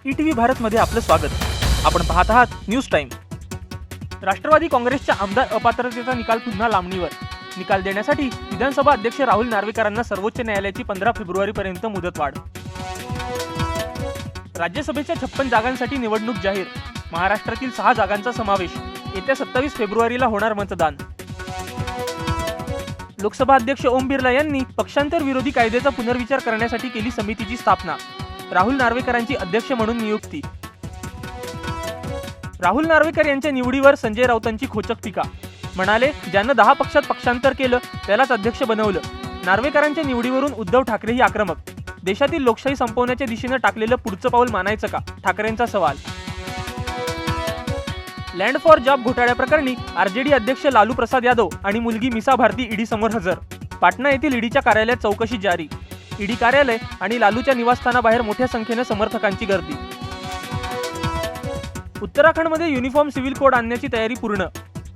ETV भारतमध्ये आपलं स्वागत। आपण पाहत आहात न्यूज टाइम। राष्ट्रवादी काँग्रेसच्या आमदार अपात्रतेचा निकाल पुन्हा लांबणीवर। निकाल देण्यासाठी विधानसभा अध्यक्ष राहुल नार्वेकरांना सर्वोच्च न्यायालयाची 15 फेब्रुवारीपर्यंत मुदतवाढ। राज्यसभेच्या 56 जागांसाठी निवडणूक जाहीर। महाराष्ट्रातील 6 जागांचा समावेश। येत्या 27 फेब्रुवारीला होणार मतदान। लोकसभा अध्यक्ष ओम बिर्ला यांनी पक्षांतर विरोधी कायद्याचा पुनर्विचार करण्यासाठी केली समितीची स्थापना। राहुल नार्वेकरांची अध्यक्ष म्हणून नियुक्ती। राहुल नार्वेकर यांच्या निवडीवर संजय राऊतांची खोचक टीका। म्हणाले, ज्यानं 10 पक्षात पक्षांतर केलं त्यालाच अध्यक्ष बनवलं। नार्वेकरांच्या निवडीवरून उद्धव ठाकरेही आक्रमक। देशातील लोकशाही संपवण्याच्या दिशेने टाकलेलं पुढचं पाऊल मानायचं का, ठाकरेंचा सवाल। लँड फॉर जॉब घोटाळ्याप्रकरणी आरजेडी अध्यक्ष लालू प्रसाद यादव आणि मुलगी मिसा भारती ईडी समोर हजर। पाटणा येथील ईडीच्या कार्यालयात चौकशी जारी। ईडी कार्यालय आणि लालूच्या निवासस्थानाबाहेर मोठ्या संख्येने समर्थकांची गर्दी। उत्तराखंडमध्ये युनिफॉर्म सिव्हिल कोड आणण्याची तयारी पूर्ण।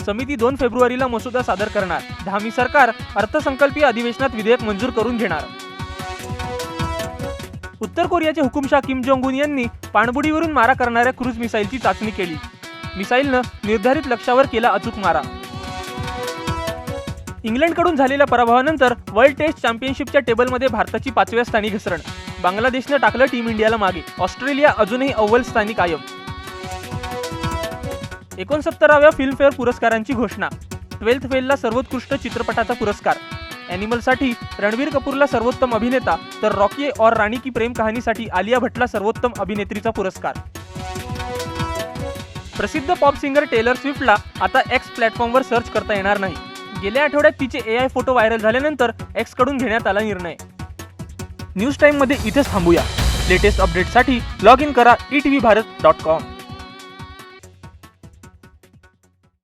समिती 2 फेब्रुवारीला मसुदा सादर करणार। धामी सरकार अर्थसंकल्पीय अधिवेशनात विधेयक मंजूर करून घेणार। उत्तर कोरियाचे हुकुमशाह किम जोंग उन यांनी पाणबुडीवरून मारा करणाऱ्या क्रूज मिसाईलची चाचणी केली। मिसाईलनं निर्धारित लक्ष्यावर केला अचूक मारा। इंग्लंडकडून झालेल्या पराभवानंतर वर्ल्ड टेस्ट चॅम्पियनशिपच्या टेबलमध्ये भारताची 5व्या स्थानी घसरण। बांगलादेशनं टाकलं टीम इंडियाला मागे। ऑस्ट्रेलिया अजूनही अव्वल स्थानी कायम। 69व्या फिल्मफेअर पुरस्कारांची घोषणा। 12th फेलला सर्वोत्कृष्ट चित्रपटाचा पुरस्कार। ॲनिमलसाठी रणबीर कपूरला सर्वोत्तम अभिनेता तर रॉकी और राणी की प्रेम कहाणीसाठी आलिया भट्टला सर्वोत्तम अभिनेत्रीचा पुरस्कार। प्रसिद्ध पॉप सिंगर टेलर स्विफ्टला आता एक्स प्लॅटफॉर्मवर सर्च करता येणार नाही। गेल्या आठवड्यात तिचे AI फोटो व्हायरल झाल्यानंतर एक्स कडून घेण्यात आला निर्णय। न्यूज टाइम मध्ये इथेच थांबूया। लेटेस्ट अपडेटसाठी लॉग इन करा etv bharat.com।